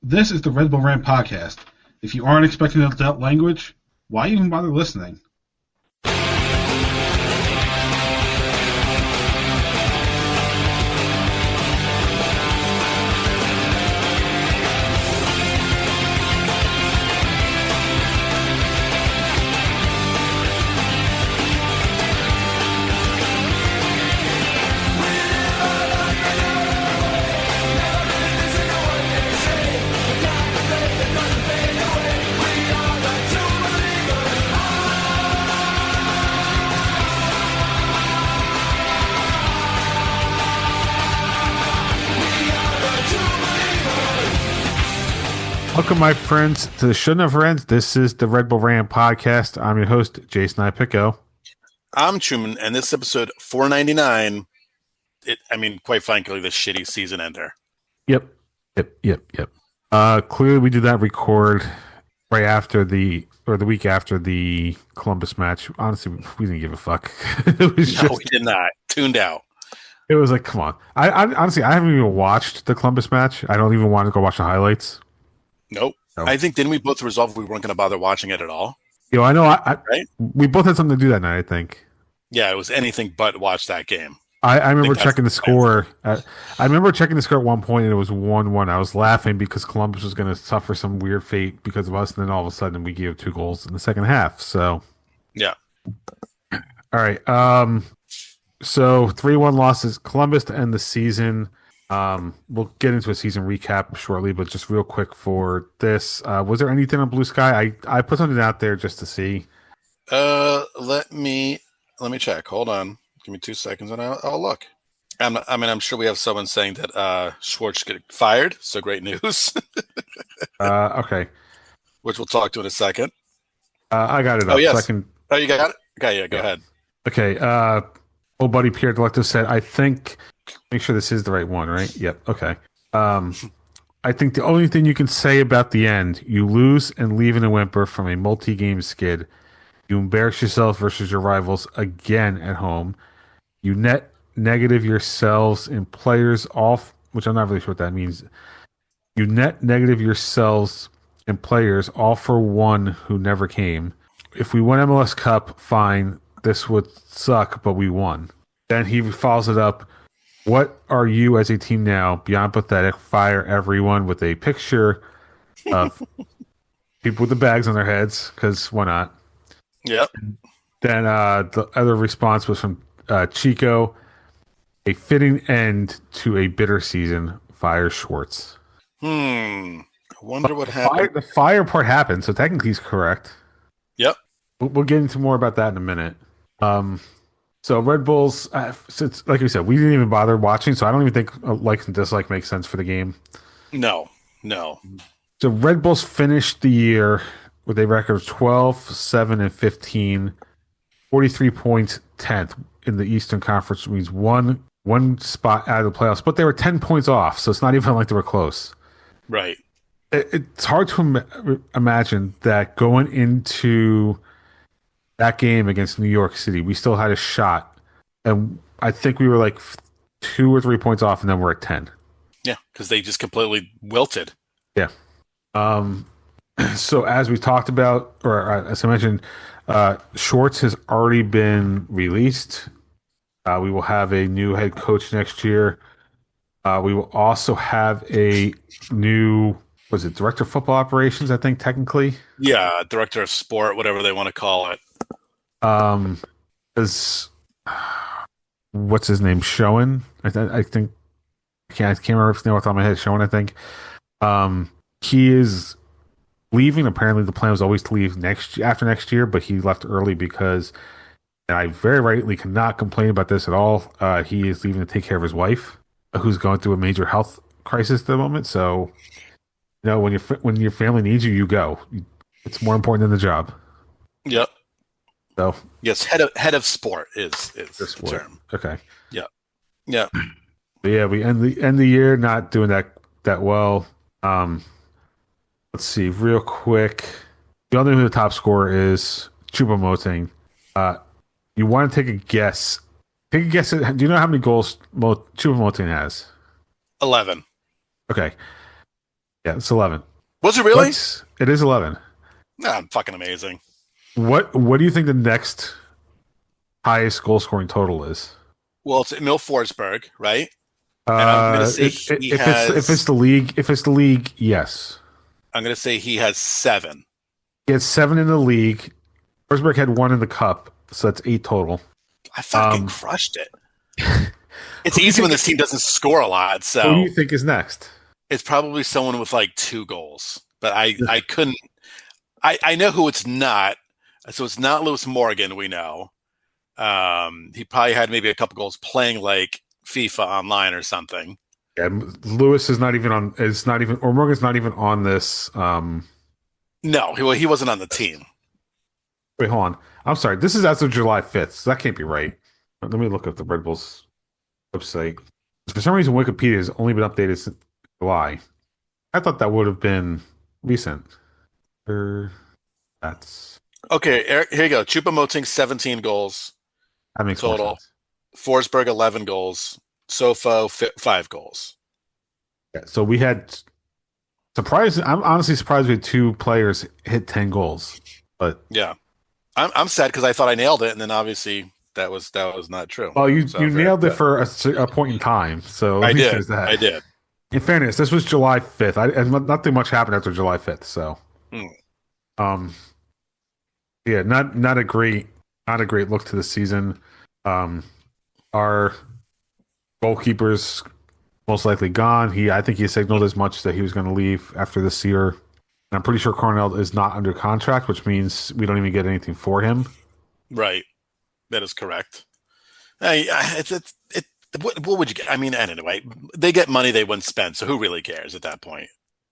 This is the Red Bull Rant podcast. If you aren't expecting adult language, why even bother listening? Welcome, my friends, to the Show Never Ends. This is the Red Bull Rant podcast. I'm your host, Jason Ipico. I'm Truman, and this is episode 499. Quite frankly, the shitty season ender. Yep. Clearly, we did not record right after the week after the Columbus match. Honestly, we didn't give a fuck. We did not. Tuned out. It was like, come on. I honestly, I haven't even watched the Columbus match. I don't even want to go watch the highlights. Nope. No. I think, didn't we both resolve we weren't going to bother watching it at all? I know. Right? We both had something to do that night, I think. Yeah, it was anything but watch that game. I remember checking the score. I remember checking the score at one point, and it was 1-1. I was laughing because Columbus was going to suffer some weird fate because of us, and then all of a sudden we gave 2 goals in the second half. So, yeah. All right. So 3-1 losses, Columbus to end the season. We'll get into a season recap shortly, but just real quick for this, was there anything on Blue Sky? I put something out there just to see. Let me check. Hold on. Give me 2 seconds and I'll look. I'm sure we have someone saying that Schwartz get fired, so great news. Okay. Which we'll talk to in a second. I got it up. Oh, yes. So Oh, you got it? Okay, yeah, go ahead. Okay. Old buddy Pierre Delecto said, I think, make sure this is the right one, right? Yep. Okay. I think the only thing you can say about the end, you lose and leave in a whimper from a multi-game skid. You embarrass yourself versus your rivals again at home. You net negative yourselves in players off, which I'm not really sure what that means. You net negative yourselves in players all for one who never came. If we won MLS Cup, fine. This would suck, but we won. Then he follows it up. What are you as a team now? Beyond pathetic. Fire everyone with a picture of people with the bags on their heads, because why not? Yep. Then the other response was from Chico. A fitting end to a bitter season. Fire Schwartz. I wonder what happened. The fire part happened, so technically he's correct. Yep. We'll get into more about that in a minute. So Red Bulls, since, like we said, we didn't even bother watching, so I don't even think a like and dislike makes sense for the game. No. So Red Bulls finished the year with a record of 12, 7, and 15, 43 points, 10th in the Eastern Conference, which means one spot out of the playoffs, but they were 10 points off, so it's not even like they were close. Right. It's hard to imagine that going into that game against New York City, we still had a shot, and I think we were like 2 or 3 points off, and then we're at 10. Yeah, because they just completely wilted. Yeah. So as we talked about, or as I mentioned, Schwartz has already been released. We will have a new head coach next year. We will also have a new, director of football operations, I think, technically? Yeah, director of sport, whatever they want to call it. What's his name? Schoen? I think, I can't remember if it's off the top of my head. Schoen, I think. He is leaving. Apparently, the plan was always to leave after next year, but he left early because, and I very rightly cannot complain about this at all. He is leaving to take care of his wife, who's going through a major health crisis at the moment. So, when your family needs you, you go. It's more important than the job. Yep. So yes, head of sport is the term. Okay. Yeah. But yeah, we end the year not doing that well. Let's see, real quick. You all know who the top scorer is. Choupo-Moting. You want to take a guess? Do you know how many goals Choupo-Moting has? 11. Okay. Yeah, it's 11. Was it really? It is 11. Nah, fucking amazing. What do you think the next highest goal scoring total is? Well, it's Emil Forsberg, right? And I'm gonna say he If it's has. the league, yes. I'm gonna say he has 7. He had 7 in the league. Forsberg had 1 in the cup, so that's 8 total. I fucking Um, crushed it. It's who do you easy when think? this team doesn't score a lot, Who do you so think is next? it's probably someone with like 2 goals. But I couldn't. I know who it's not. So it's not Lewis Morgan. We know. He probably had maybe a couple goals playing like FIFA online or something. Yeah, Lewis is not even on. Is not even, or Morgan's not even on this. No, he wasn't on the team. Wait, hold on. I'm sorry. This is as of July 5th, so that can't be right. Let me look up the Red Bulls website. For some reason, Wikipedia has only been updated since July. I thought that would have been recent. That's Okay, Eric, here you go. Choupo-Moting 17 goals that makes more total. sense. Forsberg 11 goals. Sofo 5 goals. Yeah, so we had surprised. I'm honestly surprised we had 2 players hit 10 goals. But Yeah, I'm sad because I thought I nailed it, and then obviously that was not true. well, So you very nailed it upset. for a point in time. So I at least did. there's that. I did. In fairness, this was July 5th. And nothing much happened after July 5th. So Hmm. um, yeah, not a great look to the season. Um, our goalkeeper's most likely gone. I think he signaled as much that he was going to leave after this year. And I'm pretty sure Cornell is not under contract, which means we don't even get anything for him. Right. That is correct. What would you get? I mean, anyway, they get money they wouldn't spend, so who really cares at that point?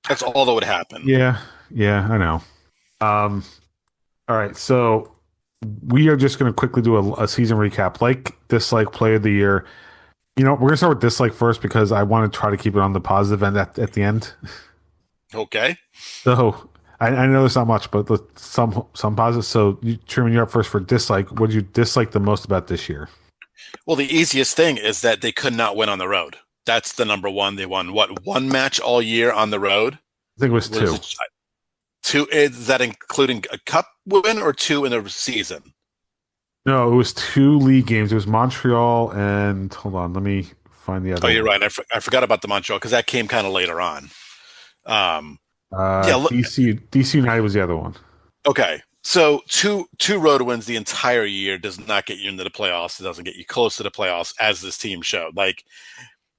That's all that would happen. Yeah, yeah, I know. Um, all right, so we are just going to quickly do a season recap, like dislike player of the year. We're going to start with dislike first because I want to try to keep it on the positive end at the end. Okay. So I know there's not much, but some positive. So, Truman, you're up first for dislike. What did you dislike the most about this year? Well, the easiest thing is that they could not win on the road. That's the number one. They won what, one match all year on the road? I think it was What is 2. it? Two? Is that including a cup win or 2 in the season? No, it was 2 league games. It was Montreal and hold on, let me find the Oh, other you're one. right. I forgot about the Montreal because that came kind of later on. Yeah. Look, DC United was the other one. okay. So two road wins the entire year does not get you into the playoffs. It doesn't get you close to the playoffs, as this team showed. Like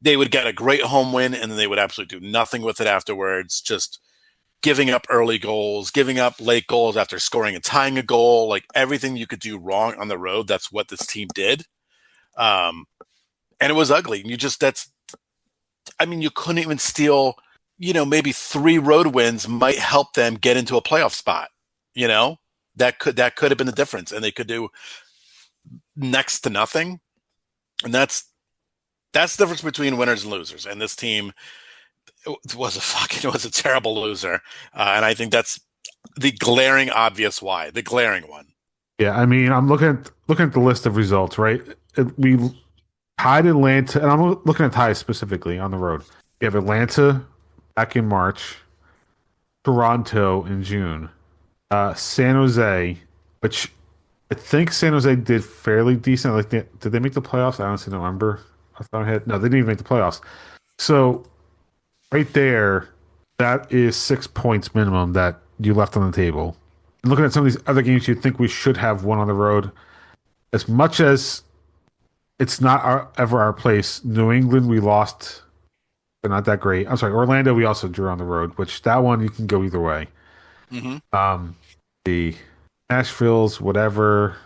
they would get a great home win and then they would absolutely do nothing with it afterwards. Just giving up early goals, giving up late goals after scoring and tying a goal, like everything you could do wrong on the road. That's what this team did. Um, and it was ugly. I mean, you couldn't even steal, maybe 3 road wins might help them get into a playoff spot. You know, that could have been the difference, and they could do next to nothing. And that's the difference between winners and losers. And this team it was a terrible loser, and I think that's the glaring obvious why, the glaring one. Yeah, I mean, I'm looking at the list of results, right? We tied Atlanta, and I'm looking at ties specifically on the road. We have Atlanta back in March, Toronto in June, San Jose, which I think San Jose did fairly decent. Like, did they make the playoffs? I honestly don't remember. Off the top of my head, no, they didn't even make the playoffs. So right there, that is 6 points minimum that you left on the table. And looking at some of these other games, you'd think we should have won on the road. As much as it's not ever our place, New England we lost, but not that great. I'm sorry, Orlando we also drew on the road, which that one you can go either way. Mm-hmm. The Nashville's whatever.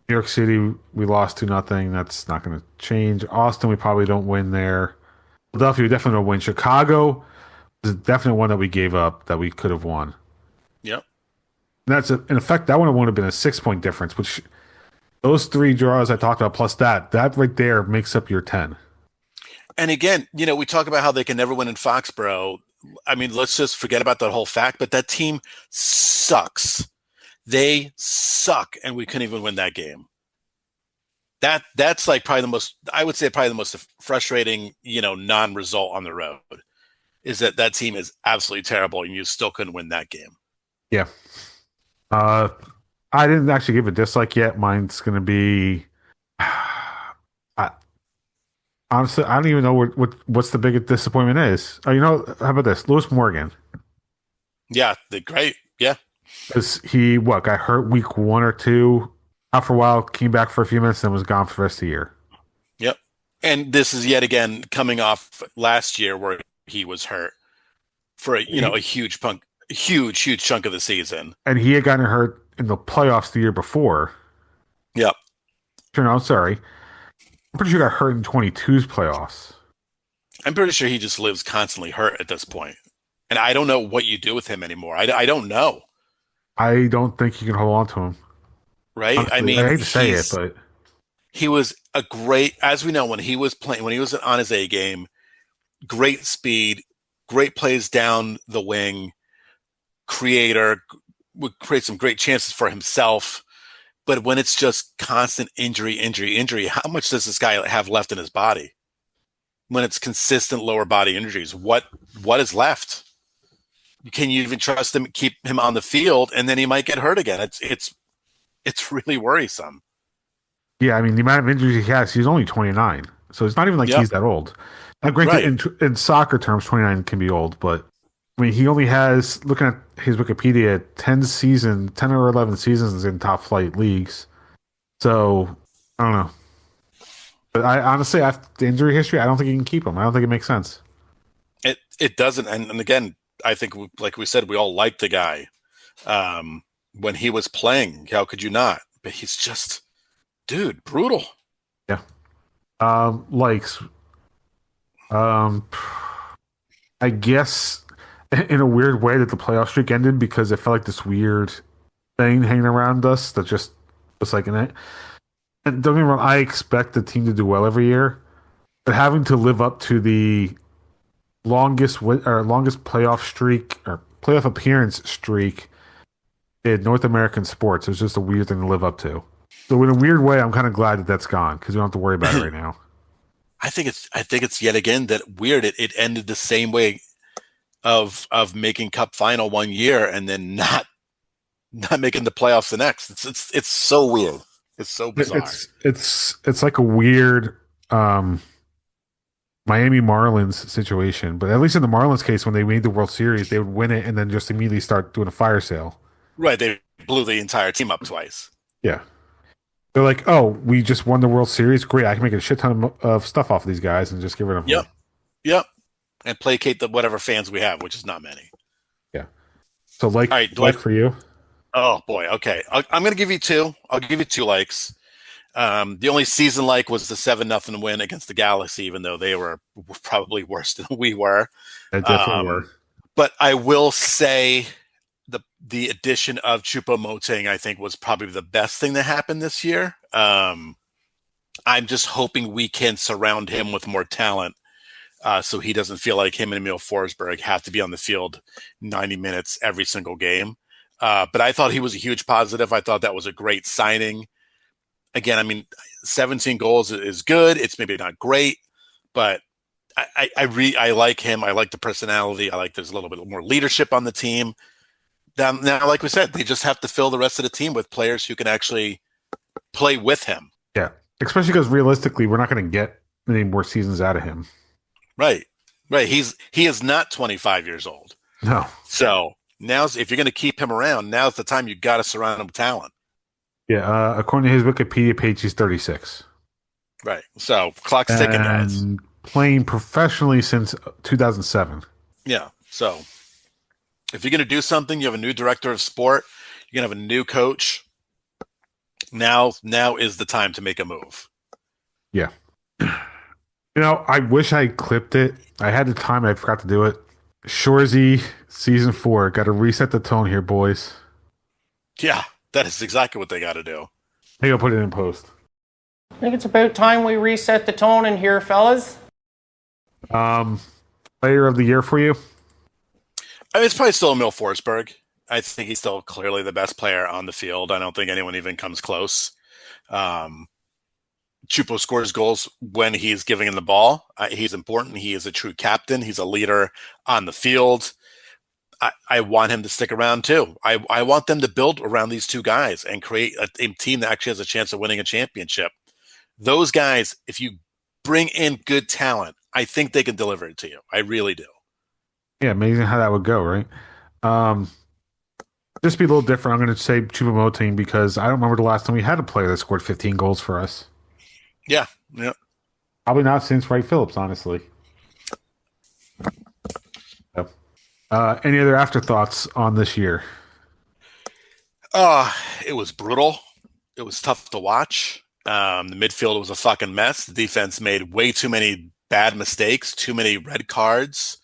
New York City we lost 2-0. That's not going to change. Austin we probably don't win there. Philadelphia we definitely don't win. Chicago is definitely one that we gave up that we could have won. Yep. And in effect, that one would have been a 6 point difference, which those 3 draws I talked about, plus that right there makes up your 10. And again, we talk about how they can never win in Foxborough. I mean, let's just forget about that whole fact, but that team sucks. They suck, and we couldn't even win that game. That's like probably the most, I would say probably the most frustrating, non-result on the road is that that team is absolutely terrible, and you still couldn't win that game. Yeah. Uh, I didn't actually give a dislike yet. Mine's going to be. I, honestly, I don't even know what's the biggest disappointment is. Oh, how about this? Lewis Morgan. Yeah, they're great. Yeah, Because he, what, got hurt week 1 or 2, out for a while, came back for a few minutes, and was gone for the rest of the year. yep. And this is yet again coming off last year where he was hurt for a He, huge chunk of the season. and he had gotten hurt in the playoffs the year before. Yep. No, sorry. I'm pretty sure he got hurt in 22's playoffs. I'm pretty sure he just lives constantly hurt at this point. And I don't know what you do with him anymore. I don't know. I don't think you can hold on to him. Right? I Honestly, I mean, hate to say it, but he was a great, as we know, when he was on his A game, great speed, great plays down the wing, creator, would create some great chances for himself. But when it's just constant injury, how much does this guy have left in his body? When it's consistent lower body injuries, what is left? Can you even trust him? Keep him on the field, and then he might get hurt again. It's really worrisome. yeah, I mean, the amount of injuries he has, he's only 29. So it's not even like Yep. he's that old. Now, granted, Right. in soccer terms, 29 can be old, but I mean, he only has, looking at his Wikipedia, 10 or 11 seasons in top flight leagues. So I don't know. But I honestly, after the injury history, I don't think you can keep him. I don't think it makes sense. It doesn't. And again, I think, like we said, we all liked the guy when he was playing. How could you not? But he's just, dude, brutal. Yeah. Likes. Um, I guess in a weird way that the playoff streak ended because it felt like this weird thing hanging around us that just was like an. And don't get me wrong, I expect the team to do well every year, but having to live up to the longest playoff streak or playoff appearance streak in North American sports is just a weird thing to live up to. So in a weird way, I'm kind of glad that that's gone because we don't have to worry about it right now. I think it's yet again that weird. It ended the same way of making Cup final one year and then not making the playoffs the next. It's so weird. It's so bizarre. It's like a weird Miami Marlins situation, but at least in the Marlins case, when they made the World Series, they would win it and then just immediately start doing a fire sale. Right. They blew the entire team up twice. Yeah, they're like, "Oh, we just won the World Series. Great, I can make a shit ton of stuff off of these guys and just get rid of them." Yep. Yep. And placate the whatever fans we have, which is not many. Yeah. So All right. for you, Oh boy. Okay. I'm going to give you two. I'll give you two likes. The only season like was the 7-0 win against the Galaxy, even though they were probably worse than we were. I definitely were. But I will say the addition of Choupo-Moting, I think, was probably the best thing that happened this year. I'm just hoping we can surround him with more talent, so he doesn't feel like him and Emil Forsberg have to be on the field 90 minutes every single game. But I thought he was a huge positive. I thought that was a great signing. Again, I mean, 17 goals is good. It's maybe not great, but I like him. I like the personality. I like there's a little bit more leadership on the team. Now, like we said, they just have to fill the rest of the team with players who can actually play with him. Yeah, especially because realistically, we're not going to get many more seasons out of him. Right. He is not 25 years old. No. So if you're going to keep him around, now's the time you got to surround him with talent. Yeah, according to his Wikipedia page, he's 36. Right. So clock's ticking, guys. And playing professionally since 2007. Yeah. So if you're going to do something, you have a new director of sport, you're going to have a new coach. Now is the time to make a move. Yeah. I wish I clipped it. I had the time. I forgot to do it. Shorzy, season 4. Got to reset the tone here, boys. Yeah, that is exactly what they got to do. Maybe I'll put it in post. I think it's about time we reset the tone in here, fellas. Player of the year for you? I mean, it's probably still Emil Forsberg. I think he's still clearly the best player on the field. I don't think anyone even comes close. Chupo scores goals when he's giving him the ball. He's important. He is a true captain. He's a leader on the field. I want him to stick around too. I want them to build around these two guys and create a team that actually has a chance of winning a championship. Those guys, if you bring in good talent, I think they can deliver it to you. I really do. Yeah, amazing how that would go, right? Just be a little different. I'm going to say Choupo-Moting because I don't remember the last time we had a player that scored 15 goals for us. Yeah, yeah. Probably not since Wright Phillips, honestly. Yep. Any other afterthoughts on this year? It was brutal. It was tough to watch. The midfield was a fucking mess. The defense made way too many bad mistakes, too many red cards.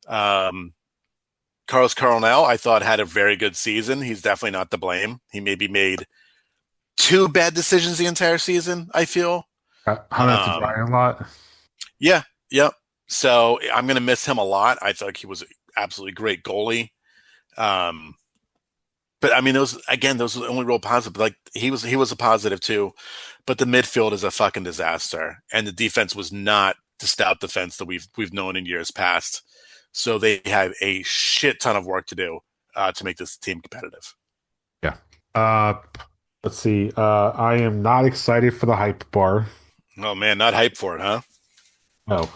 Carlos Coronel, I thought, had a very good season. He's definitely not to blame. He maybe made 2 bad decisions the entire season, I feel. Hung out to dry a lot. Yeah, yep. So I'm going to miss him a lot. I thought he was an absolutely great goalie. But I mean, those were the only real positive. Like he was a positive too, but the midfield is a fucking disaster, and the defense was not the stout defense that we've known in years past. So they have a shit ton of work to do to make this team competitive. Yeah. Let's see. I am not excited for the hype bar. Oh man, not hype for it, huh? No.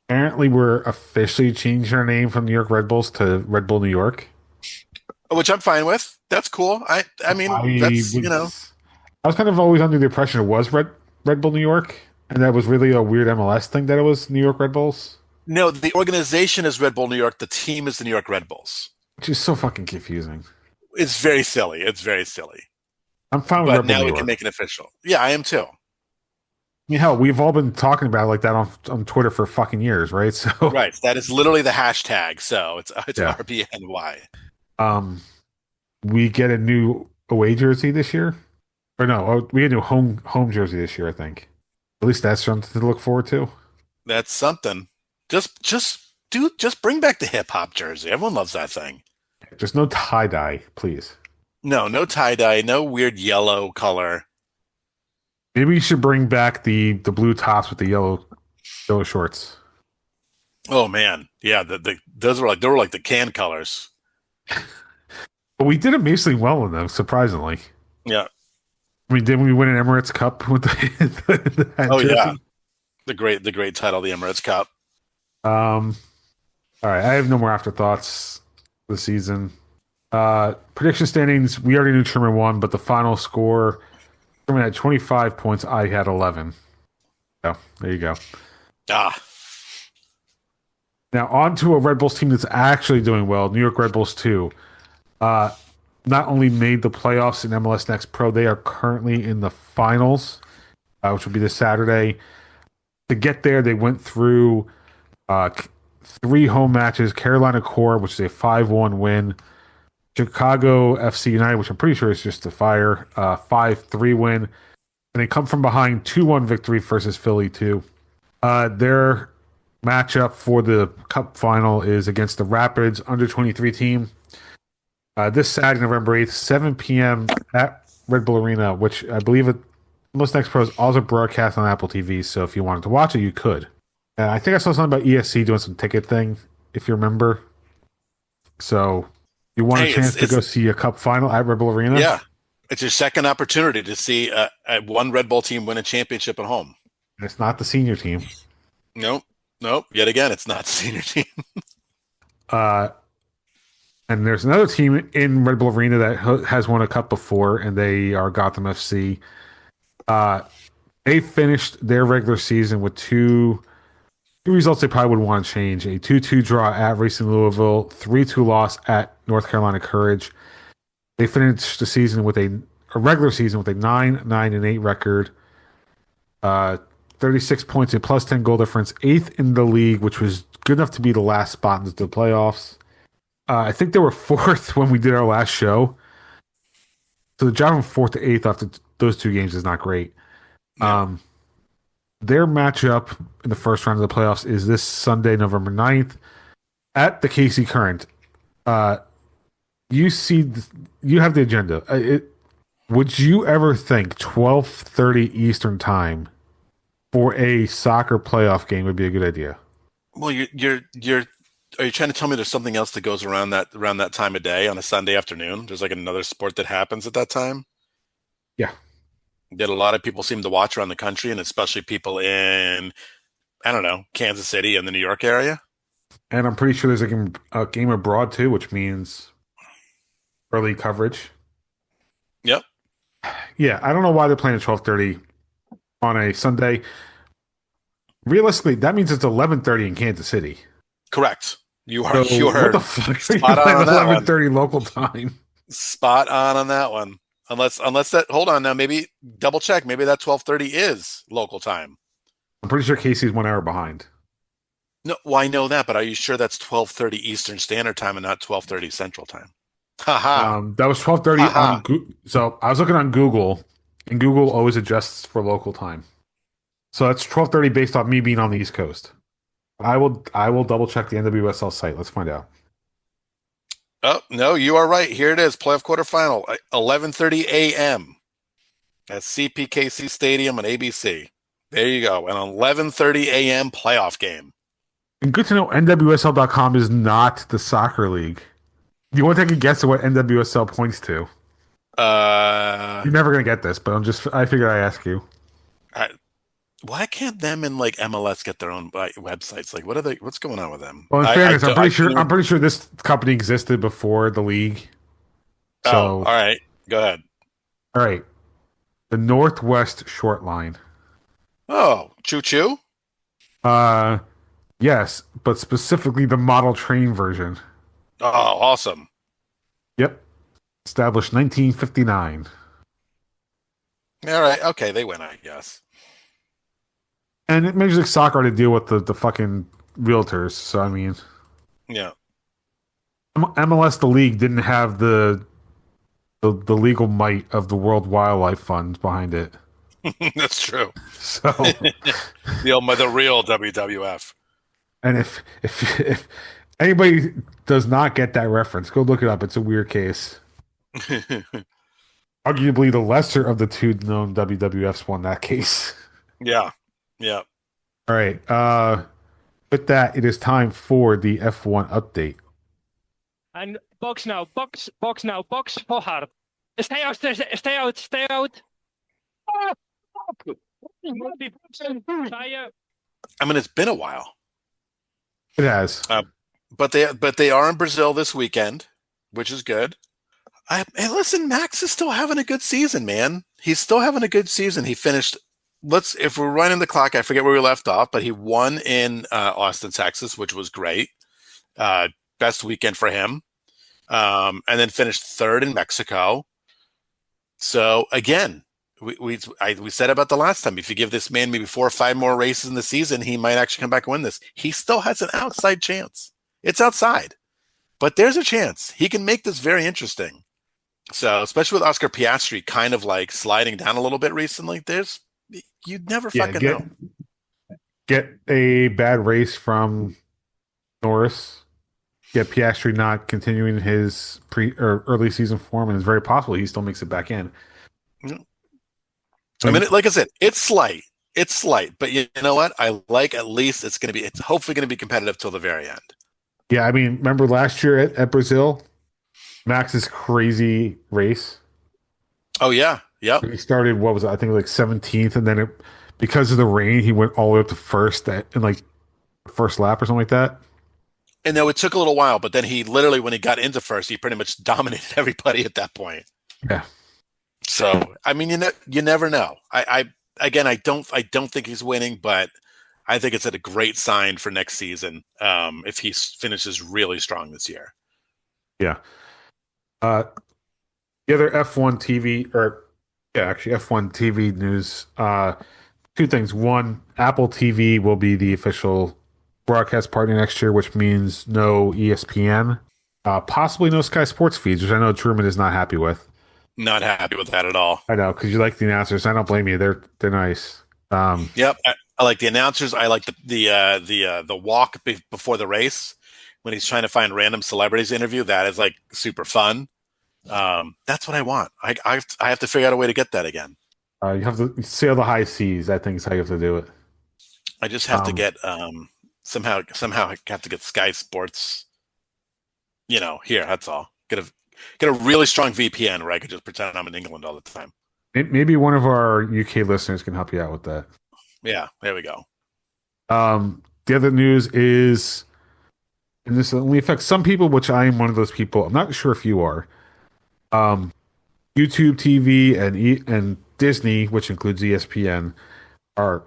Apparently, we're officially changing our name from New York Red Bulls to Red Bull New York. Which I'm fine with. That's cool. I mean, that's I was kind of always under the impression it was Red Bull New York, and that was really a weird MLS thing that it was New York Red Bulls. No, the organization is Red Bull New York. The team is the New York Red Bulls. Which is so fucking confusing. It's very silly. It's very silly. I'm fine with But Red Bull now New we York. can make it official. Yeah, I am too. I mean, hell, we've all been talking about it like that on Twitter for fucking years, right? So Right. That is literally the hashtag. So it's Yeah. RBNY. We get a new away jersey this year, or no? We get a new home jersey this year. I think. At least that's something to look forward to. That's something. Just bring back the hip hop jersey. Everyone loves that thing. Just no tie dye, please. No tie dye, no weird yellow color. Maybe you should bring back the blue tops with the yellow shorts. Oh man, yeah. Those were like the can colors. But we did amazingly well in them, surprisingly. Yeah. I mean, didn't we win an Emirates Cup with that Oh jersey? yeah. The great title, the Emirates Cup. All right, I have no more afterthoughts this season. Prediction standings, we already knew Truman won, but the final score, Truman had 25 points, I had 11. So, there you go. Now, on to a Red Bulls team that's actually doing well, New York Red Bulls 2. Not only made the playoffs in MLS Next Pro, they are currently in the finals, which will be this Saturday. To get there, they went through 3 home matches: Carolina Core, which is a 5-1 win; Chicago FC United, which I'm pretty sure is just a fire, 5-3 win, and they come from behind 2-1 victory versus Philly 2. Their matchup for the Cup final is against the Rapids under-23 team. This Saturday, November 8th, 7 p.m. at Red Bull Arena, which I believe most Next Pro is also broadcast on Apple TV, so if you wanted to watch it, you could. I think I saw something about ESC doing some ticket thing, if you remember. So, you want a chance to go see a Cup final at Red Bull Arena? Yeah. It's your second opportunity to see one Red Bull team win a championship at home. It's not the senior team. Nope. Yet again, it's not the senior team. And there's another team in Red Bull Arena that has won a cup before, and they are Gotham FC. They finished their regular season with two results they probably would want to change: a 2-2 draw at Racing Louisville, 3-2 loss at North Carolina Courage. They finished the season with a regular season with a 9-9-8 record, 36 points, a plus 10 goal difference, 8th in the league, which was good enough to be the last spot into the playoffs. I think they were 4th when we did our last show. So the jump from 4th to 8th after those 2 games is not great. No. Their matchup in the first round of the playoffs is this Sunday, November 9th, at the KC Current. You have the agenda. Would you ever think 12:30 Eastern time for a soccer playoff game would be a good idea? Well, you're are you trying to tell me there's something else that goes around that time of day on a Sunday afternoon? There's like another sport that happens at that time Yeah. that a lot of people seem to watch around the country, and especially people in, I don't know, Kansas City and the New York area. And I'm pretty sure there's a game abroad too, which means early coverage. Yep, Yeah, I don't know why they're playing at 12:30 on a Sunday. Realistically, that means it's 11:30 in Kansas City. correct. So You what are the fuck are you spot on playing on at that one. 11:30 local time? Spot on that one. Unless that, hold on now, maybe double check. Maybe that 12:30 is local time. I'm pretty sure Casey's 1 hour behind. No, well, I know that, but are you sure that's 12:30 Eastern Standard Time and not 12:30 Central Time? Ha ha. That was 12:30 Ha on ha. So I was looking on Google, and Google always adjusts for local time. So that's 12:30 based on me being on the East Coast. I will double check the NWSL site. Let's find out. Oh, no, you are right. Here it is. Playoff quarterfinal, 11:30 a.m. at CPKC Stadium on ABC. There you go. An 11:30 a.m. playoff game. And good to know NWSL.com is not the soccer league. Do you want to take a guess at what NWSL points to? Uh, You're never gonna get this, but I figured I ask you. I, why can't them and like MLS get their own websites? Like, what are they? What's going on with them? Well, in fairness, I can't I'm even. pretty sure this company existed before the league. Oh, So, all right. Go ahead. all right, the Northwest Short Line. Oh, choo choo. Uh, yes, but specifically the model train version. Oh, awesome. Yep, established 1959. All right. Okay, they win, I guess. And it Major League Soccer had to deal with the fucking realtors. So I mean, Yeah. MLS, the league, didn't have the legal might of the World Wildlife Fund behind it. That's true. So, The real WWF. and if anybody does not get that reference, go look it up. It's a weird case. Arguably, the lesser of the two known WWFs won that case. Yeah. Yeah. All right. With that, it is time for the F1 update. And box now, box now, box for hard. Stay out, stay out, stay out. I mean, it's been a while, It has. but they are in Brazil this weekend, which is good. Hey, listen, Max is still having a good season, man. He's still having a good season. He finished. If we're running the clock, I forget where we left off, but he won in Austin, Texas, which was great. Best weekend for him. And then finished third in Mexico. So again, we said about the last time, if you give this man maybe 4 or 5 more races in the season, he might actually come back and win this. He still has an outside chance. It's outside, but there's a chance he can make this very interesting. So especially with Oscar Piastri kind of like sliding down a little bit recently, you'd never Yeah, fucking know. get a bad race from Norris. Get Piastri not continuing his pre or early season form, and it's very possible he still makes it back in. I mean, like I said, it's slight. It's slight, but you know what? I like at least it's hopefully going to be competitive till the very end. Yeah, I mean, remember last year at Brazil, Max's crazy race. Oh yeah, yep. He started what was it, I think like 17th, and then because of the rain, he went all the way up to first in like first lap or something like that. And though it took a little while, but then he literally, when he got into first, he pretty much dominated everybody at that point. Yeah. So I mean, you never know. Again, I don't think he's winning, but I think it's a great sign for next season if he finishes really strong this year. Yeah. The other F1 TV actually F1 TV news. Two things. One, Apple TV will be the official broadcast partner next year, which means no ESPN, possibly no Sky Sports feeds, which I know Truman is not happy with. Not happy with that at all. I know because you like the announcers. I don't blame you. They're nice. Yep, I like the announcers. I like the walk before the race when he's trying to find random celebrities to interview. That is like super fun. That's what I want. I have to figure out a way to get that again. You have to sail the high seas. I think is how you have to do it. I just have to Um, get somehow I have to get Sky Sports. Here. That's all. Get a really strong VPN where I could just pretend I'm in England all the time. maybe one of our UK listeners can help you out with that. Yeah, there we go. The other news is, and this only affects some people, which I am one of those people. I'm not sure if you are. Um, YouTube TV and Disney, which includes ESPN, are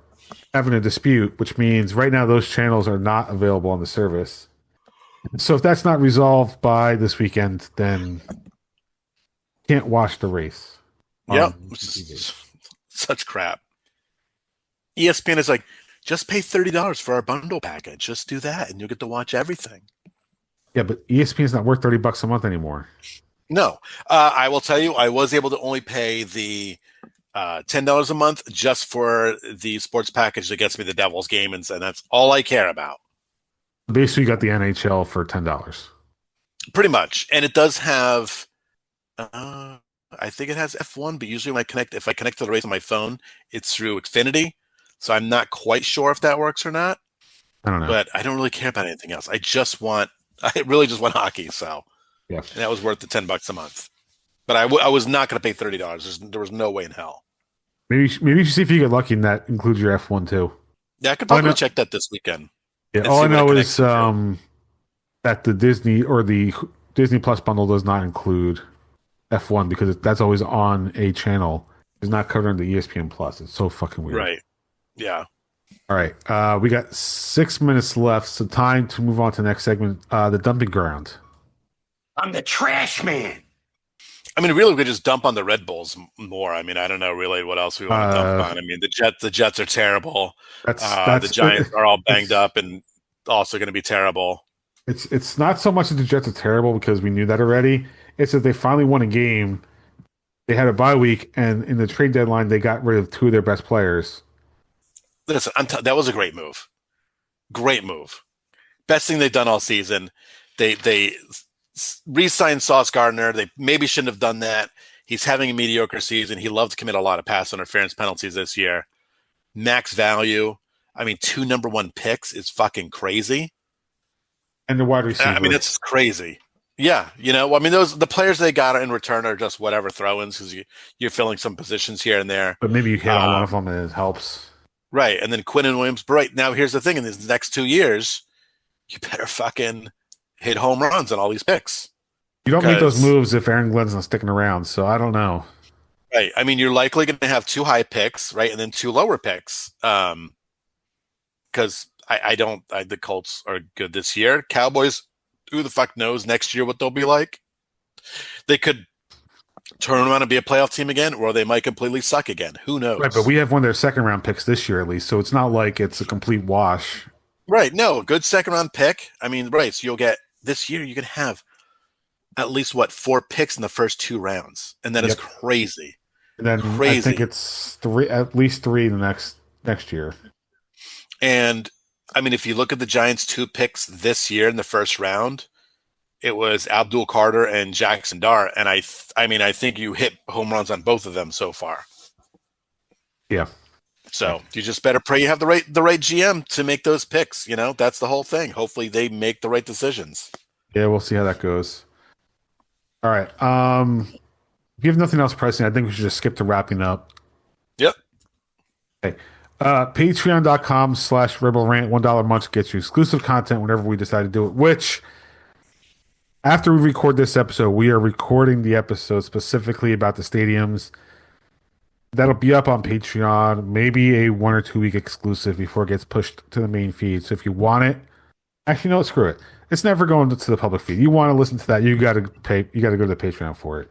having a dispute, which means right now those channels are not available on the service. So if that's not resolved by this weekend, then can't watch the race Yep, on TV. such crap. ESPN is like, just pay $30 for our bundle package. Just do that, and you'll get to watch everything. Yeah, but ESPN is not worth $30 a month anymore. No, I will tell you, I was able to only pay the $10 a month just for the sports package that gets me the Devils game, and that's all I care about. Basically, you got the NHL for $10. Pretty much, and it does have. I think it has F1, but usually if I connect to the race on my phone, it's through Xfinity. So I'm not quite sure if that works or not. I don't know. But I don't really care about anything else. I really just want hockey. So Yeah, and that was worth the $10 a month. But I was not going to pay $30. There was no way in hell. maybe you should see if you get lucky, and that includes your F1 too. Yeah, I could probably check that this weekend. Yeah, all I know is that the Disney or the Disney Plus bundle does not include F1 because that's always on a channel. It's not covered under ESPN Plus. It's so fucking weird. Right. Yeah. All right. We got 6 minutes left, so time to move on to the next segment, the dumping ground. I'm the trash man. I mean, really, we could just dump on the Red Bulls more. I mean, I don't know really what else we want to dump on. I mean, the Jets are terrible. The Giants are all banged up and also going to be terrible. It's not so much that the Jets are terrible because we knew that already. It's that they finally won a game. They had a bye week, and in the trade deadline, they got rid of two of their best players. Listen, that was a great move. Great move. Best thing they've done all season. They re-signed Sauce Gardner. They maybe shouldn't have done that. He's having a mediocre season. He loved to commit a lot of pass interference penalties this year. Max value. I mean, 2 number 1 picks is fucking crazy. And the wide receiver. I mean, it's crazy. Yeah, I mean, the players they got in return are just whatever throw-ins because you're filling some positions here and there. But maybe you hit on one of them and it helps. Right, and then Quinn and Williams. But right now, here's the thing: in these next 2 years, you better fucking hit home runs on all these picks. You don't make those moves if Aaron Glenn's not sticking around. So I don't know. Right. I mean, you're likely going to have 2 high picks, right, and then 2 lower picks. Because the Colts are good this year. Cowboys, who the fuck knows next year what they'll be like? They could turn around and be a playoff team again, or they might completely suck again. Who knows? Right, but we have one of their second round picks this year at least, so it's not like it's a complete wash. Right. No, good second round pick. I mean, right. So you'll get this year. You can have at least 4 picks in the first 2 rounds, and that is crazy. And then I think it's at least 3 the next year. And I mean, if you look at the Giants' 2 picks this year in the first round, it was Abdul Carter and Jackson Dart, and I think you hit home runs on both of them so far. Yeah. So you just better pray you have the right GM to make those picks. That's the whole thing. Hopefully they make the right decisions. Yeah, we'll see how that goes. All right. If you have nothing else pressing, I think we should just skip to wrapping up. Yep. Okay. Patreon.com/Red Bull Rant, $1 a month gets you exclusive content whenever we decide to do it, which after we record this episode, we are recording the episode specifically about the stadiums. That'll be up on Patreon, maybe a 1 or 2 week exclusive before it gets pushed to the main feed. So if you want it, actually, no, screw it. It's never going to the public feed. You want to listen to that, you got to pay. You got to go to the Patreon for it.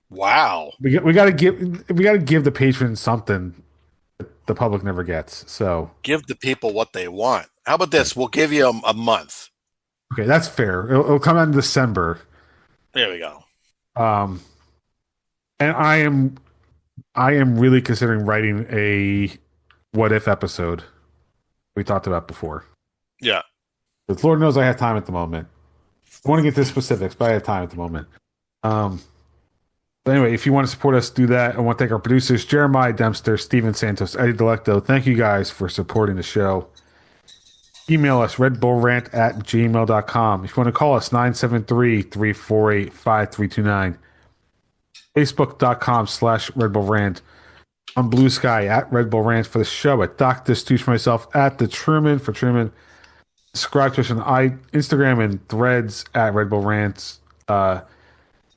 Wow. We got to give the patrons something that the public never gets. So give the people what they want. How about this? We'll give you a month. Okay, that's fair. It'll come out in December. There we go. And I am really considering writing a what if episode we talked about before. Yeah. But Lord knows I have time at the moment. I want to get to specifics, but I have time at the moment. But anyway, if you want to support us, do that. I want to thank our producers, Jeremiah Dempster, Steven Santos, Eddie Delecto. Thank you guys for supporting the show. Email us, redbullrant@gmail.com. If you want to call us, 973-348-5329. Facebook.com/redbullrant. On Blue Sky, at Red Bull Rant for the show, at Dr. Stooge for myself, at the Truman for Truman. Subscribe to us on Instagram and Threads at Red Bull Rant.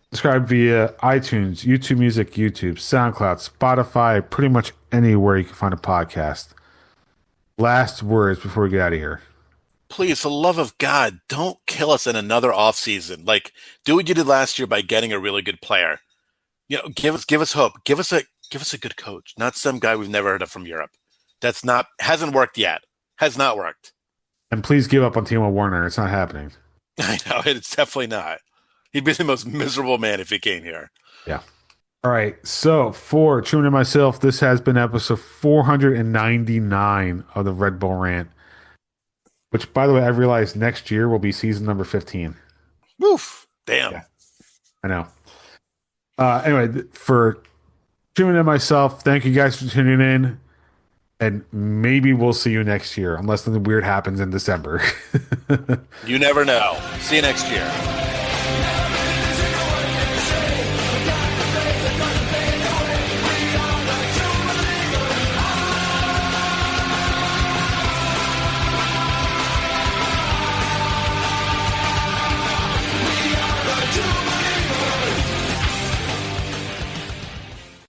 Subscribe via iTunes, YouTube Music, YouTube, SoundCloud, Spotify, pretty much anywhere you can find a podcast. Last words before we get out of here. Please, for the love of God, don't kill us in another offseason. Like, do what you did last year by getting a really good player. You know, give us hope. Give us a good coach, not some guy we've never heard of from Europe. Hasn't worked yet. Has not worked. And please give up on Timo Werner. It's not happening. I know, it's definitely not. He'd be the most miserable man if he came here. Yeah. All right. So for Truman and myself, this has been episode 499 of the Red Bull Rant. Which, by the way, I realized next year will be season number 15. Woof. Damn. Yeah, I know. Anyway, for Truman and myself, thank you guys for tuning in. And maybe we'll see you next year, unless something weird happens in December. You never know. See you next year.